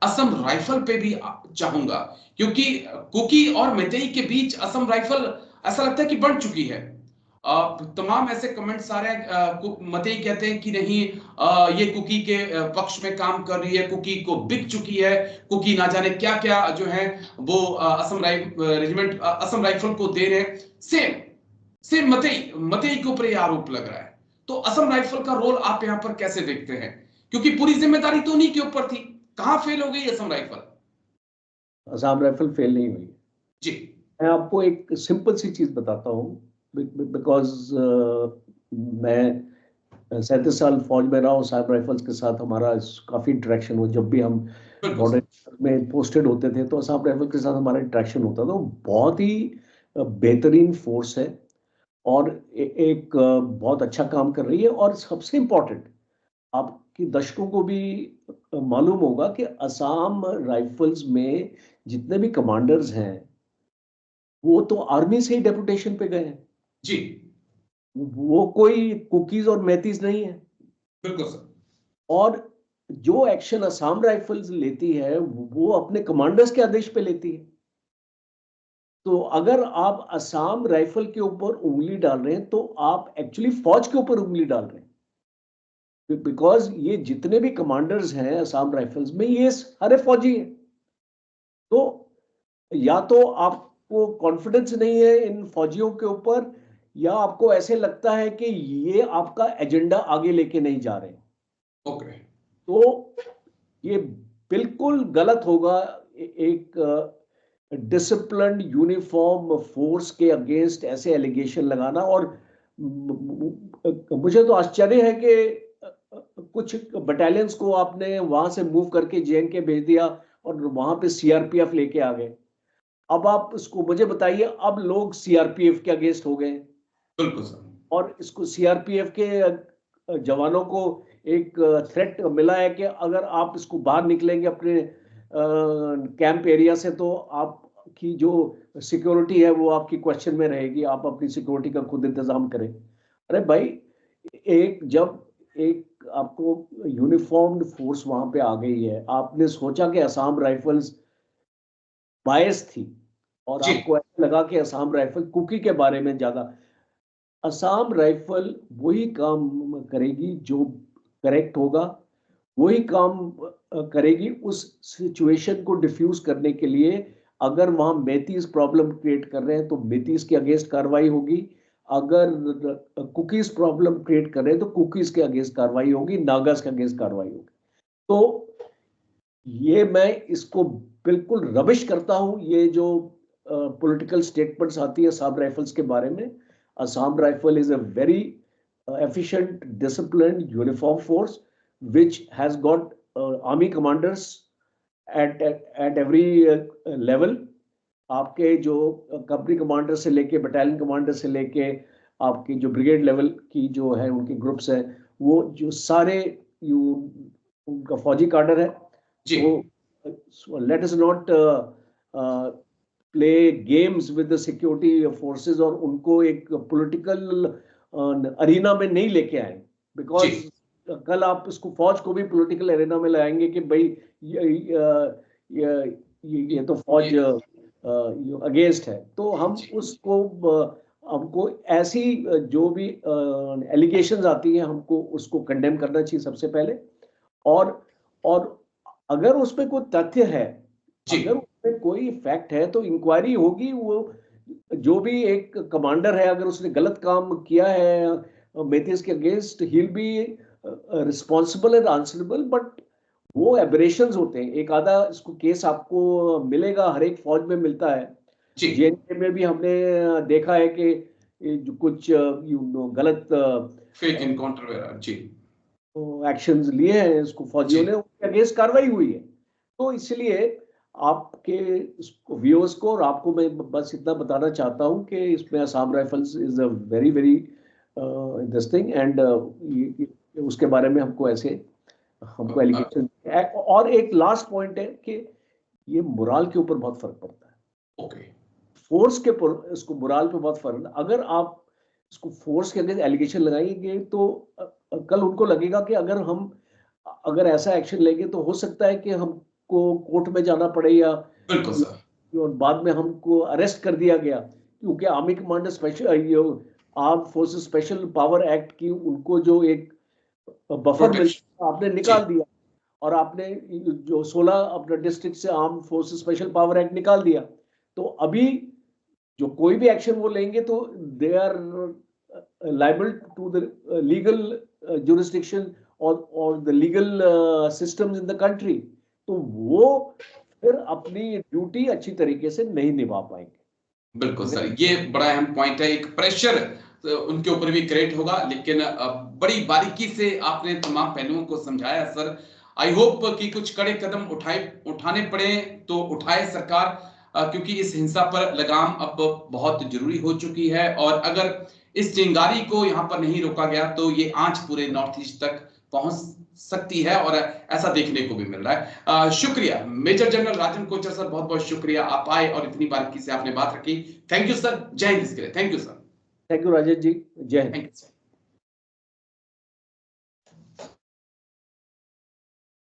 Assam rifle पे भी चाहूंगा, क्योंकि कुकी और मैतेई के बीच असम राइफल ऐसा लगता है कि बढ़ चुकी है। तमाम ऐसे कमेंट्स आ रहे हैं, मैतेई कहते हैं कि नहीं, ये कुकी के पक्ष में काम कर रही है, कुकी को बिक चुकी है, कुकी ना जाने क्या क्या जो है वो रेजिमेंट असम राइफल को दे रहे हैं। सेम सेम मैतेई मैतेई के ऊपर ये आरोप लग रहा है। तो असम राइफल का रोल आप यहां पर कैसे देखते हैं, क्योंकि पूरी जिम्मेदारी तो उन्हीं के ऊपर थी, कहां फेल हो गई Assam rifle? Assam rifle fail नहीं हुई। जी। मैं आपको एक सिंपल सी चीज बताता हूँ, बिकॉज मैं 37 साल फौज में रहा हूँ, असम राइफल्स के साथ हमारा काफी इंटरेक्शन हुआ। जब भी हम बिल्कुल बॉर्डर सर। में पोस्टेड होते थे तो असम राइफल के साथ हमारा इंटरेक्शन होता था। वो बहुत ही बेहतरीन फोर्स है और एक बहुत अच्छा काम कर रही है। और सबसे इम्पोर्टेंट, आपकी दर्शकों को भी मालूम होगा कि असम राइफल्स में जितने भी कमांडर्स हैं वो तो आर्मी से ही डेपुटेशन पे गए हैं। जी। वो कोई कुकीज और मैतीज नहीं है। बिल्कुल सर। और जो एक्शन असम राइफल्स लेती है वो अपने कमांडर्स के आदेश पे लेती है। तो अगर आप असम राइफल के ऊपर उंगली डाल रहे हैं तो आप एक्चुअली फौज के ऊपर उंगली डाल रहे हैं, बिकॉज ये जितने भी कमांडर्स हैं असम राइफल्स में ये सारे फौजी हैं। तो या तो आपको कॉन्फिडेंस नहीं है इन फौजियों के ऊपर, या आपको ऐसे लगता है कि ये आपका एजेंडा आगे लेके नहीं जा रहे। ओके। तो ये बिल्कुल गलत होगा एक डिसिप्लिन्ड यूनिफॉर्म फोर्स के अगेंस्ट ऐसे एलिगेशन लगाना। और मुझे तो आश्चर्य है कि कुछ बटालियंस को आपने वहां से मूव करके जेएनके भेज दिया और वहां पे सीआरपीएफ लेके आ गए। अब आप इसको मुझे बताइए, अब लोग सीआरपीएफ के अगेंस्ट हो गए बिल्कुल सर। और इसको सीआरपीएफ के जवानों को एक थ्रेट मिला है कि अगर आप इसको बाहर निकलेंगे अपने कैंप एरिया से तो आपकी जो सिक्योरिटी है वो आपकी क्वेश्चन में रहेगी, आप अपनी सिक्योरिटी का खुद इंतजाम करें। अरे भाई, एक जब एक आपको यूनिफॉर्म्ड फोर्स वहां पे आ गई है, आपने सोचा कि असम राइफल्स बायस थी और जी। आपको ऐसा लगा कि असम राइफल कुकी के बारे में ज्यादा। असम राइफल वही काम करेगी जो करेक्ट होगा, वही काम करेगी उस सिचुएशन को डिफ्यूज करने के लिए। अगर वहां मेतीस प्रॉब्लम क्रिएट कर रहे हैं तो मेतीस के अगेंस्ट कार्रवाई होगी। अगर कुकीज प्रॉब्लम क्रिएट कर रहे हैं तो कुकीज के अगेंस्ट कार्रवाई होगी, नागास के अगेंस्ट कार्रवाई होगी। तो ये मैं इसको बिल्कुल रबिश करता हूं, ये जो पॉलिटिकल स्टेटमेंट्स आती है असम राइफल्स के बारे में। Assam rifle is a very efficient, disciplined, uniform force which has got army commanders at every level. आपके जो कंपनी कमांडर से लेके बटालियन कमांडर से लेके आपकी जो ब्रिगेड लेवल की जो है उनके ग्रुप्स है, वो जो सारे यू उनका फौजी कार्डर है। जी। So let us not play games with the security forces और उनको एक पॉलिटिकल अरीना में नहीं लेके आए। जी। बिकॉज कल आप इसको फौज को भी पॉलिटिकल अरीना में लाएंगे कि भाई ये तो फौज अगेंस्ट है, तो हम जी। उसको हमको ऐसी जो भी एलिगेशंस आती हैं हमको उसको कंडेम करना चाहिए सबसे पहले। और और अगर उसमें कोई तथ्य है, जी। अगर उसमें कोई फैक्ट है तो इंक्वायरी होगी। वो जो भी एक कमांडर है अगर उसने गलत काम किया है मेथीज के against, he will be responsible and answerable. But वो एबरेशंस होते हैं, एक आधा इसको केस आपको मिलेगा, हर एक फौज में मिलता है। जी। जेएनके में भी हमने देखा है कि जो कुछ गलत फेक इनकाउंटर वगैरह। जी। एक्शंस लिए हैं इसको जी। फौजियों ने, उनके अगेंस्ट कार्रवाई हुई है। तो इसलिए आपके व्यूअर्स को और आपको मैं बस इतना बताना चाहता हूं कि इसमें Assam rifles is a very very this thing and उसके बारे में हमको ऐसे हमको एलिगेशन। और एक लास्ट पॉइंट है कि ये मोराल के ऊपर बहुत फर्क पड़ता है। ओके। फोर्स के इसको मोराल पे बहुत फर्क है। अगर आप इसको फोर्स के अगेंस्ट एलिगेशन लगाएंगे तो कल उनको लगेगा कि अगर हम अगर ऐसा एक्शन लेंगे तो हो सकता है कि हम को कोर्ट में जाना पड़े या बिल्कुल सर, और बाद में हमको अरेस्ट कर दिया गया, क्योंकि army commander special arm forces special power act की उनको जो एक बफर मिलता आपने निकाल दिया, और आपने जो 16 अपने डिस्ट्रिक्ट से arm forces special power act निकाल दिया। तो अभी जो कोई भी एक्शन वो लेंगे तो they are liable to the legal jurisdiction और the legal systems in the country. तो वो फिर अपनी ड्यूटी अच्छी तरीके से नहीं निभा पाएंगे। बिल्कुल सर, ये बड़ा अहम पॉइंट है। एक प्रेशर उनके ऊपर भी क्रिएट होगा, लेकिन बड़ी बारीकी से आपने तमाम पहलुओं को समझाया सर। आई होप कि कुछ कड़े कदम उठाने पड़े तो उठाए सरकार, क्योंकि इस हिंसा पर लगाम अब बहुत जरूरी हो चुकी है, और अगर इस चिंगारी को यहाँ पर नहीं रोका गया तो ये आंच पूरे नॉर्थ ईस्ट तक पहुंच सकती है, और ऐसा देखने को भी मिल रहा है। शुक्रिया मेजर जनरल राजन कोचर सर, बहुत बहुत शुक्रिया, आप आए और इतनी बारीकी से आपने बात रखी। थैंक यू सर, जय हिंद इसके लिए। Thank you sir. Thank you Rajesh ji, जय हिंद। Thank you sir.